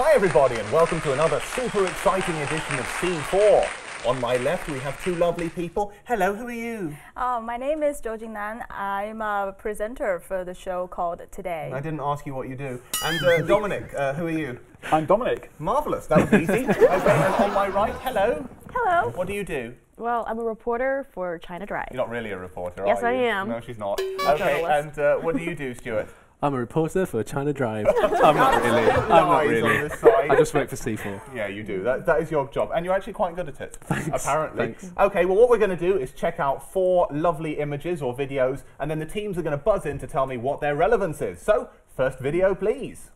Hi everybody and welcome to another super exciting edition of C4. On my left we have two lovely people. Hello, who are you? My name is Zhou Jingnan. I'm a presenter for the show called Today. I didn't ask you what you do. And Dominic, who are you? I'm Dominic. Marvellous, that was easy. Okay, and on my right, hello. Hello. What do you do? Well, I'm a reporter for ChinaTV. You're not really a reporter, Yes, are you? I am. No, she's not. Okay, and what do you do, Stuart? I'm a reporter for ChinaTV. I'm not really. I'm not really. I just work for C4. Yeah, you do. That is your job. And you're actually quite good at it. Thanks. Apparently. Thanks. Okay, well, what we're going to do is check out 4 lovely images or videos, and then the teams are going to buzz in to tell me what their relevance is. So, first video, please.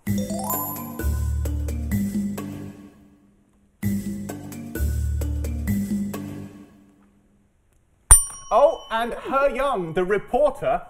Oh, and He Young, the reporter,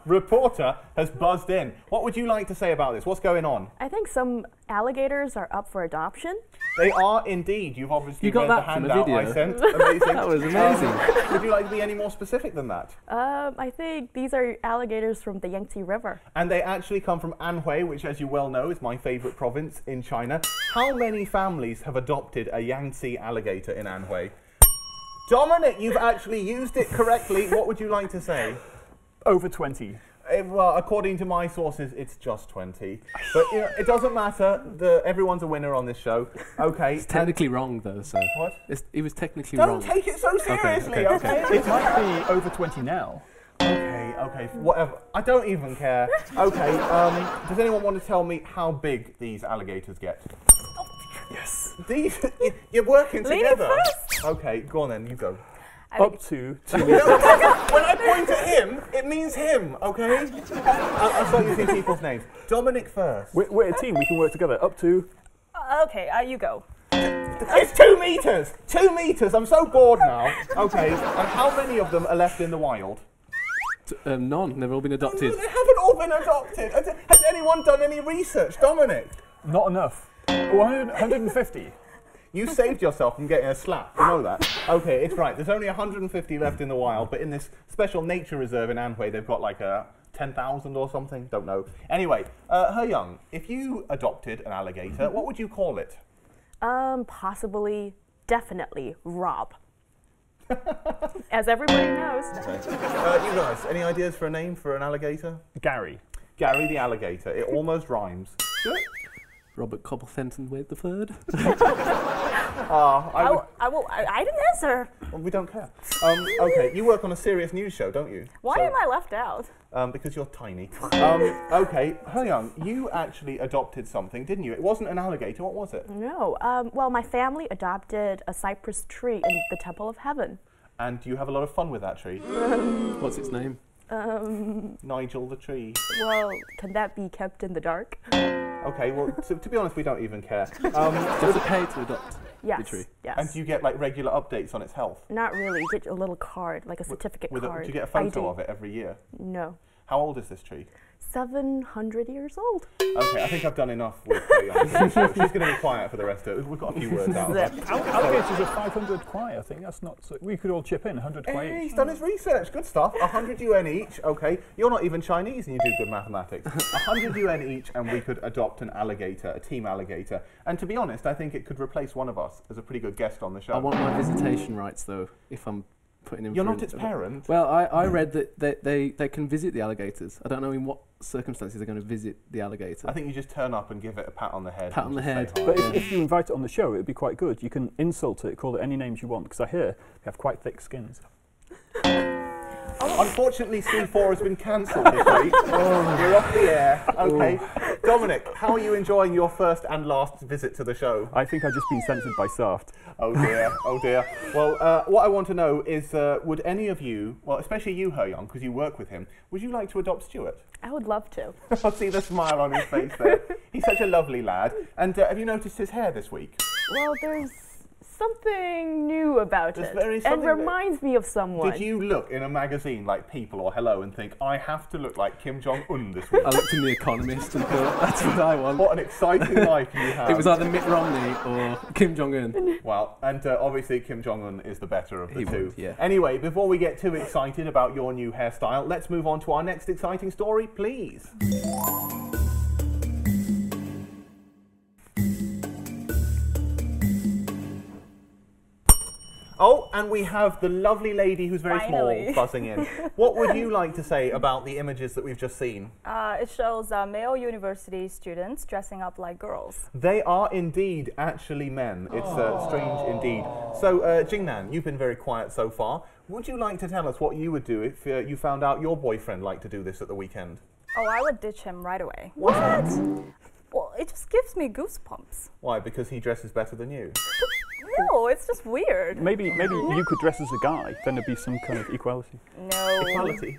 has buzzed in. What would you like to say about this? What's going on? I think some alligators are up for adoption. They are indeed. You've obviously You got read that the from a handout video. I sent. Amazing. That was amazing. Would you like to be any more specific than that? I think these are alligators from the Yangtze River. And they actually come from Anhui, which, as you well know, is my favourite province in China. How many families have adopted a Yangtze alligator in Anhui? Dominic, you've actually used it correctly. What would you like to say? Over 20. Well, according to my sources, it's just 20. But you know, it doesn't matter. Everyone's a winner on this show. Okay. It's technically wrong, though. So What? it was technically wrong. Don't take it so seriously, okay? It might be over 20 now. Okay, whatever. I don't even care. Okay, does anyone want to tell me how big these alligators get? Yes. You're working Lady together. first. Okay, go on then, you go. Up to 2 When meters. I point at him, it means him, okay? I'll start using people's names. Dominic first. We're a team, we can work together. Up to... Okay, you go. It's 2 meters! 2 meters! I'm so bored now. Okay, and how many of them are left in the wild? None. They've all been adopted. They haven't all been adopted. Has anyone done any research? Dominic? Not enough. 150. You saved yourself from getting a slap, you know that? Okay, it's right. There's only 150 left in the wild, but in this special nature reserve in Anhui, they've got like 10,000 or something. Don't know. Anyway, He Young, if you adopted an alligator, what would you call it? Definitely Rob. As everybody knows. Okay. You guys, any ideas for a name for an alligator? Gary. Gary the alligator. It almost rhymes. Robert Cobblefenton with the third. I didn't answer. Well, we don't care. Okay, you work on a serious news show, don't you? Why am I left out? Because you're tiny. Okay, He Young, you actually adopted something, didn't you? It wasn't an alligator. What was it? No. Well, my family adopted a cypress tree in the Temple of Heaven. And you have a lot of fun with that tree. What's its name? Nigel the tree. Well, can that be kept in the dark? Okay, well, to be honest, we don't even care. Does it pay to adopt Yes. the tree? Yes. And do you get like regular updates on its health? Not really. You get a little card, like a certificate card. Do you get a photo of it every year? No. How old is this tree? 700 years old. Okay, I think I've done enough with He Young. She's going to be quiet for the rest of it. We've got a few words out of her. Alligators are 500 kwai, I think. That's not... So we could all chip in, 100 kwai Hey, each. he's done his research. Good stuff. 100 UN each. Okay, you're not even Chinese and you do good mathematics. 100 UN each, and we could adopt an alligator, a team alligator. And to be honest, I think it could replace one of us as a pretty good guest on the show. I want my visitation rights, though, if I'm putting in. You're for not its parent. Well, I read that they can visit the alligators. I don't know in what circumstances they're going to visit the alligator. I think you just turn up and give it a pat on the head. Pat on the head. But if you invite it on the show, it would be quite good. You can insult it, call it any names you want, because I hear they have quite thick skins. Unfortunately, C4 has been cancelled this week. We're off the air. Okay. Dominic, how are you enjoying your first and last visit to the show? I think I've just been censored by Saft. Oh dear, oh dear. Well, what I want to know is, would any of you, well, especially you, He Young, because you work with him, would you like to adopt Stuart? I would love to. I'll see the smile on his face there. He's such a lovely lad. And have you noticed his hair this week? Well, there's something new about There's it. very And something reminds me of someone. Did you look in a magazine like People or Hello and think, I have to look like Kim Jong-un this week? I looked in The Economist and thought, that's what I want. What an exciting life you have. It was either Mitt Romney or Kim Jong-un. Well, and obviously Kim Jong-un is the better of the two. Would, yeah. Anyway, before we get too excited about your new hairstyle, let's move on to our next exciting story, please. Oh, and we have the lovely lady who's very Finally. small buzzing in. What would you like to say about the images that we've just seen? It shows male university students dressing up like girls. They are indeed actually men. It's strange indeed. So, Jingnan, you've been very quiet so far. Would you like to tell us what you would do if you found out your boyfriend liked to do this at the weekend? Oh, I would ditch him right away. What? Well, it just gives me goosebumps. Why? Because he dresses better than you? No, it's just weird. Maybe you could dress as a guy, then there'd be some kind of equality. No. Equality.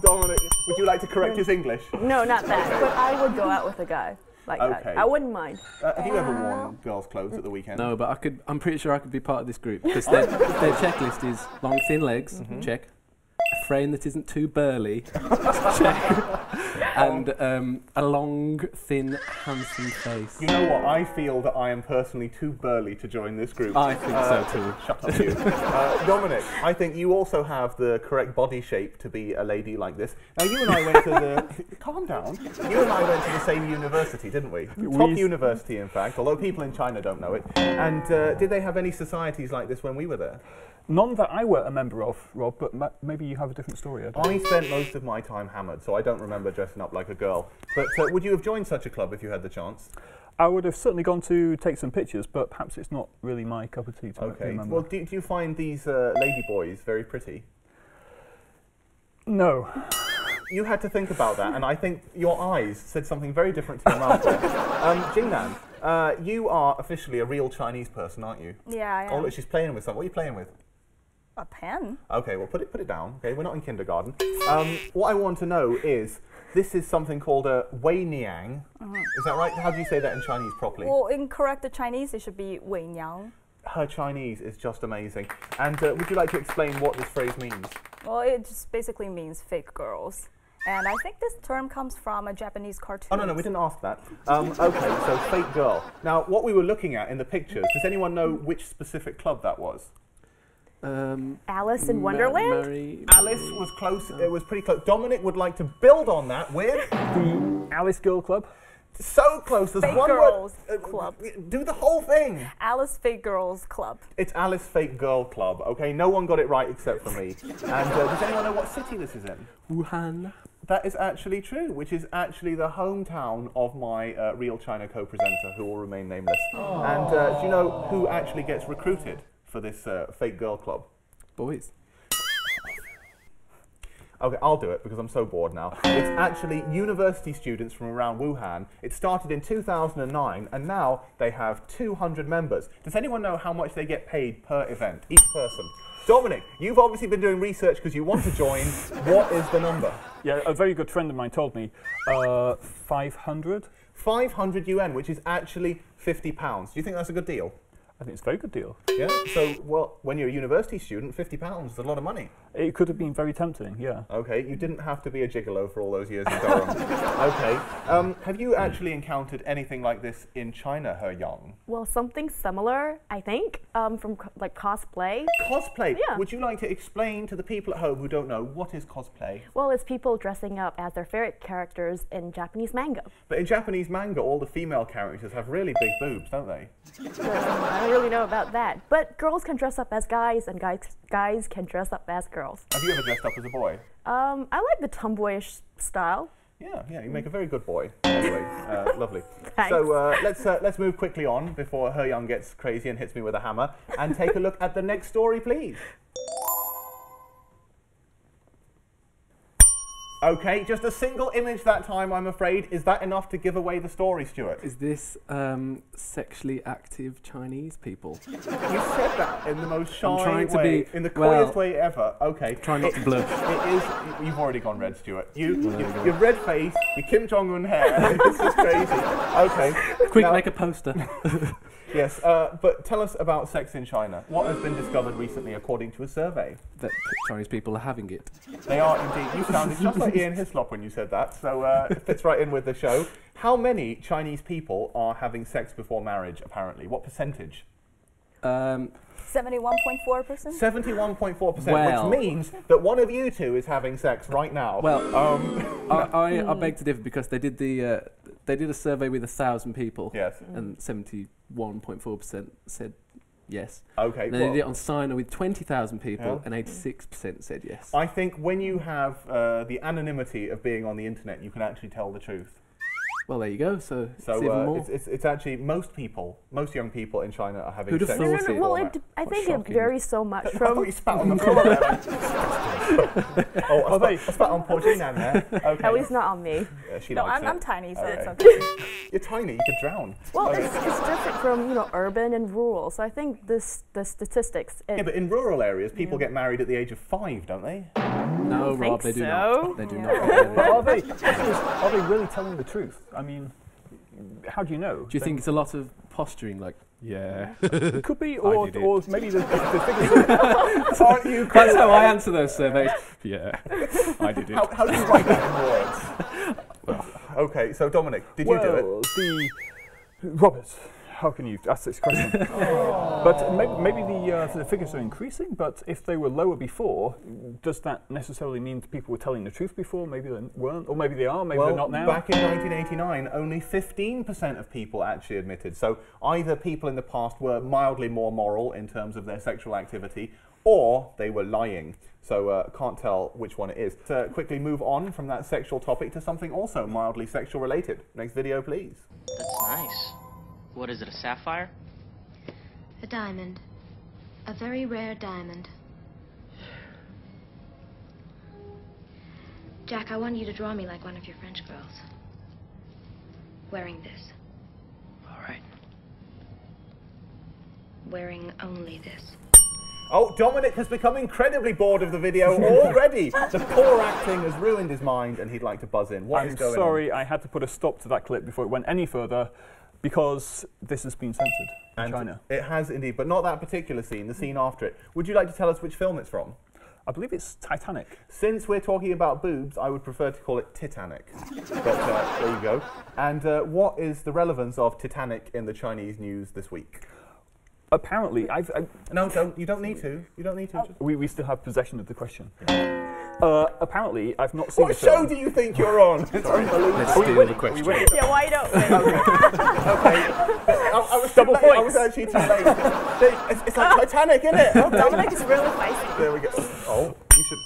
Dominic, would you like to correct his English? No, not that. But I would go out with a guy like Okay. that. I wouldn't mind. Have you ever worn girls' clothes at the weekend? No, but I'm pretty sure I could be part of this group because their checklist is long, thin legs, check. A frame that isn't too burly, check. And a long, thin, handsome face. You know what? I feel that I am personally too burly to join this group. I think so too. Shut up, you. Dominic, I think you also have the correct body shape to be a lady like this. Now, you and I went to the... Calm down. You and I went to the same university, didn't we? Top university, in fact, although people in China don't know it. And did they have any societies like this when we were there? None that I were a member of, Rob, but maybe you have a different story. I spent most of my time hammered, so I don't remember dressing up like a girl. But would you have joined such a club if you had the chance? I would have certainly gone to take some pictures, but perhaps it's not really my cup of tea to be a member. Well, do you find these lady boys very pretty? No. You had to think about that, and I think your eyes said something very different to your mouth there. Jingnan, you are officially a real Chinese person, aren't you? Yeah, I am. Oh, look, she's playing with something. What are you playing with? A pen? Okay, well, put it down. Okay, we're not in kindergarten. What I want to know is, this is something called a wei niang. Is that right? How do you say that in Chinese properly? Well, in correct Chinese, it should be wei niang. Her Chinese is just amazing. And would you like to explain what this phrase means? Well, it just basically means fake girls. And I think this term comes from a Japanese cartoon. Oh, no, we didn't ask that. Okay, so fake girl. Now, what we were looking at in the pictures, does anyone know which specific club that was? Alice in Wonderland? Alice was close. It was pretty close. Dominic would like to build on that with The Alice Girl Club? so close. There's Fake one Girls word. Club. Do the whole thing. Alice Fake Girls Club. It's Alice Fake Girl Club. Okay, no one got it right except for me. And does anyone know what city this is in? Wuhan. That is actually true, which is actually the hometown of my Real China co-presenter, who will remain nameless. And do you know who actually gets recruited for this fake girl club? Boys. Okay, I'll do it because I'm so bored now. It's actually university students from around Wuhan. It started in 2009 and now they have 200 members. Does anyone know how much they get paid per event, each person? Dominic, you've obviously been doing research because you want to join. What is the number? Yeah, a very good friend of mine told me 500. 500 yuan, which is actually £50. Do you think that's a good deal? I think it's a very good deal. Yeah, so, well, when you're a university student, £50 is a lot of money. It could have been very tempting, yeah. Okay, you didn't have to be a gigolo for all those years in Durham. Okay, have you actually encountered anything like this in China, He Yang? Well, something similar, I think, from like cosplay. Cosplay? Yeah. Would you like to explain to the people at home who don't know, what is cosplay? Well, it's people dressing up as their favorite characters in Japanese manga. But in Japanese manga, all the female characters have really big boobs, don't they? I don't really know about that. But girls can dress up as guys, and guys can dress up as girls. Have you ever dressed up as a boy? I like the tomboyish style. Yeah, you make a very good boy. Anyway, lovely. Thanks. So let's move quickly on before He Yang gets crazy and hits me with a hammer, and take a look at the next story, please. Okay, just a single image that time, I'm afraid. Is that enough to give away the story, Stuart? Is this sexually active Chinese people? You said that in the most shy I'm trying to way, be, in the coyest well, way ever. Okay. Trying not to blush. It is. You've already gone red, Stuart. Your red face, your Kim Jong-un hair. This is crazy. Okay. Quick, now, make a poster. Yes, but tell us about sex in China. What has been discovered recently according to a survey? That Chinese people are having it. They are indeed. You sounded just like Ian Hislop when you said that, so it fits right in with the show. How many Chinese people are having sex before marriage, apparently? What percentage? 71.4%? 71.4%, Well, which means that one of you two is having sex right now. Well, I beg to differ because they did a survey with 1,000 people. Yes. And 71.4% said yes. Okay. And then they did it on Sina with 20,000 people, and 86% said yes. I think when you have the anonymity of being on the internet, you can actually tell the truth. Well, there you go. So it's even more. It's actually most young people in China are having Who'd have sex. thought it? Well, I think it varies so much I thought from. you spat on the floor there. I spat on poor Jinan there. Okay. At least not on me. She No, likes it. I'm tiny, so it's Okay. okay. You're tiny. You could drown. Well, it's different from urban and rural. So I think the statistics. Yeah, but in rural areas, people get married at the age of 5, don't they? No, Rob, they do not. They do not. But are they really telling the truth? I mean, how do you know? Do you think it's a lot of posturing, like, yeah? It could be, or maybe the figures. Aren't you? That's how I answer those surveys. Yeah, I did it. How do you write that in words? Okay, so Dominic, did you do it? Robert, how can you ask this question? But maybe the figures are increasing, but if they were lower before, does that necessarily mean people were telling the truth before? Maybe they weren't, or maybe they are, maybe they're not now? Back in 1989, only 15% of people actually admitted. So either people in the past were mildly more moral in terms of their sexual activity, or they were lying. So can't tell which one it is. To quickly move on from that sexual topic to something also mildly sexual related. Next video, please. That's nice. What is it, a sapphire? A diamond. A very rare diamond. Jack, I want you to draw me like one of your French girls. Wearing this. All right. Wearing only this. Oh, Dominic has become incredibly bored of the video already. The poor acting has ruined his mind and he'd like to buzz in. What is going on? I'm sorry, I had to put a stop to that clip before it went any further because this has been censored in China. It has indeed, but not that particular scene, the scene after it. Would you like to tell us which film it's from? I believe it's Titanic. Since we're talking about boobs, I would prefer to call it Titanic. But there you go. And what is the relevance of Titanic in the Chinese news this week? Apparently, No, you don't need to. You don't need to. we still have possession of the question. Apparently, I've not seen What the film. show do you think you're on? It's unbelievable. Let's steal the question. Yeah, why don't we? Okay. I was double points. I was actually too late. It's like Titanic, isn't it? Okay. Dominic is really feisty. There we go. Oh, you should.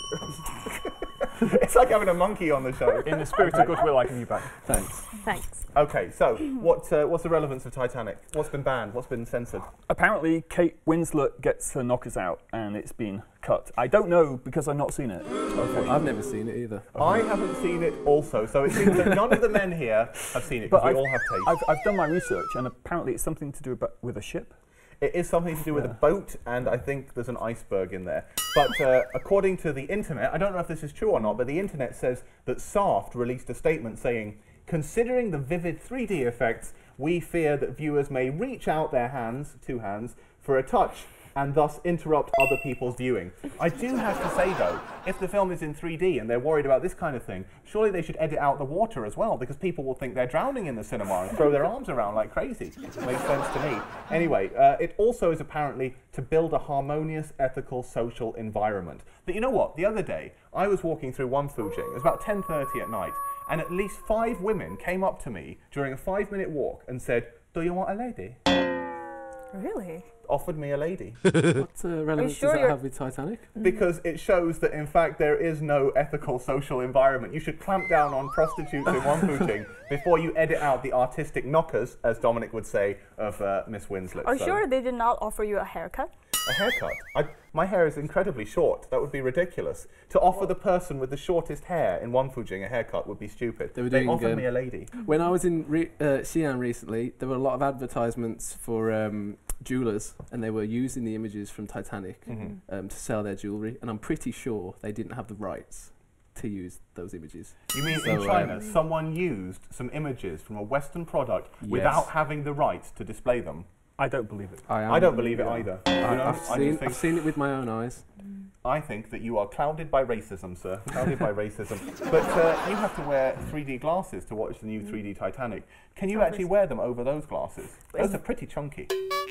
It's like having a monkey on the show. In the spirit of goodwill, I can be back. Thanks. Thanks. Okay, so what's the relevance of Titanic? What's been banned? What's been censored? Apparently, Kate Winslet gets her knockers out, and it's been cut. I don't know because I've not seen it. Okay. I've never seen it either. I haven't seen it also, so it seems that none of the men here have seen it, because we all have taste. I've done my research, and apparently it's something to do with a ship. It is something to do with a boat, and I think there's an iceberg in there. But according to the internet, I don't know if this is true or not, but the internet says that Saft released a statement saying, considering the vivid 3D effects, we fear that viewers may reach out their hands, 2 hands, for a touch, and thus interrupt other people's viewing. I do have to say though, if the film is in 3D and they're worried about this kind of thing, surely they should edit out the water as well, because people will think they're drowning in the cinema and throw their arms around like crazy. Makes sense to me. Anyway, it also is apparently to build a harmonious, ethical, social environment. But you know what? The other day, I was walking through Wangfujing, it was about 10:30 at night, and at least 5 women came up to me during a 5-minute walk and said, "Do you want a lady?" Really? Offered me a lady. What relevance does that have with Titanic? Because it shows that, in fact, there is no ethical social environment. You should clamp down on prostitutes in Wangfujing before you edit out the artistic knockers, as Dominic would say, of Miss Winslet. Are you sure they did not offer you a haircut? A haircut? My hair is incredibly short. That would be ridiculous. To offer the person with the shortest hair in Wangfujing a haircut would be stupid. They offered me a lady. When I was in Xi'an recently, there were a lot of advertisements for jewelers, and they were using the images from Titanic to sell their jewellery, and I'm pretty sure they didn't have the rights to use those images. You mean in China, someone used some images from a Western product without having the rights to display them? I don't believe it. I don't believe it either. I've seen it with my own eyes. I think that you are clouded by racism, sir. Clouded by racism. But you have to wear 3D glasses to watch the new 3D Titanic. Can you actually wear them over those glasses? Those are pretty chunky.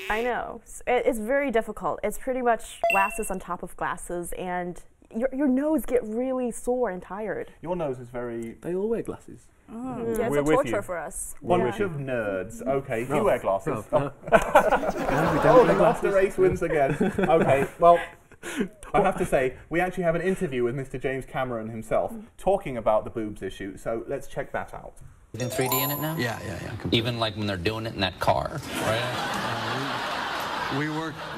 I know. It's very difficult. It's pretty much glasses on top of glasses, and your nose get really sore and tired. Your nose is very... They all wear glasses. Yeah, We're it's a with torture you. for us. Bunch of nerds. Okay, you wear glasses. No. Oh, the master race wins again. Okay, well, I have to say, we actually have an interview with Mr. James Cameron himself talking about the boobs issue, so let's check that out. In 3D in it now? Yeah. Even like when they're doing it in that car, right?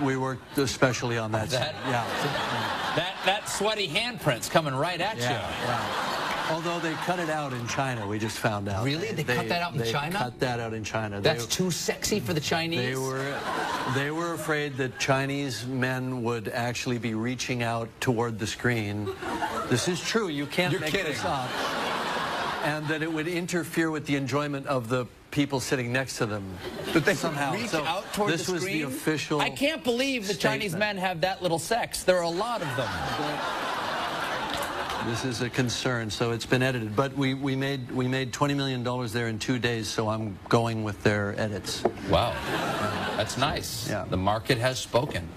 We worked especially on that. That sweaty handprint's coming right at you. Yeah. Although they cut it out in China, we just found out. Really? They cut that out in China? They cut that out in China. That's too sexy for the Chinese? They were afraid that Chinese men would actually be reaching out toward the screen. This is true. You can't make this up. And that it would interfere with the enjoyment of the people sitting next to them. But they somehow reach out toward the screen? This was the official I can't believe the Chinese men have that little sex. There are a lot of them. This is a concern, so it's been edited. But we made $20 million there in 2 days, so I'm going with their edits. Wow, that's nice. Yeah. The market has spoken.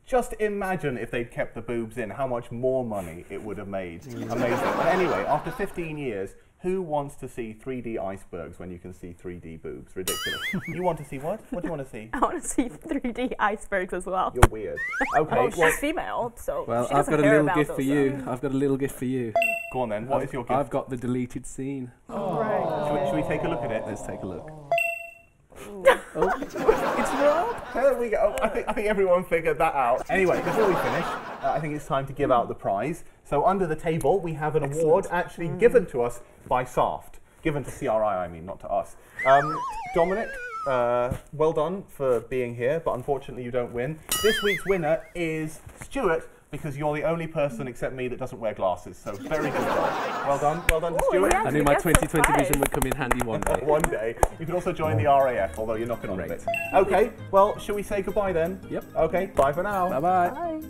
Just imagine if they'd kept the boobs in, how much more money it would have made. Amazing. But anyway, after 15 years, who wants to see 3D icebergs when you can see 3D boobs? Ridiculous. You want to see what? What do you want to see? I want to see 3D icebergs as well. You're weird. Okay. Oh, she's female, so Well, she I've doesn't got a care little about gift those for you. I've got a little gift for you. Go on then. What is your gift? I've got the deleted scene. Should we take a look at it? Let's take a look. It's Rob. There we go. I think everyone figured that out. Anyway, before we finish, I think it's time to give out the prize. So under the table, we have an award actually given to us by Saft. Given to CRI, I mean, not to us. Dominic, well done for being here, but unfortunately you don't win. This week's winner is Stuart, because you're the only person except me that doesn't wear glasses. So very good job. Well done, Stuart. yeah. I knew my That's a 2020 surprise. vision would come in handy one day. One day. You can also join the RAF, although you're not going to ring it. Okay, well, shall we say goodbye then? Yep. Okay, bye for now. Bye-bye. Bye.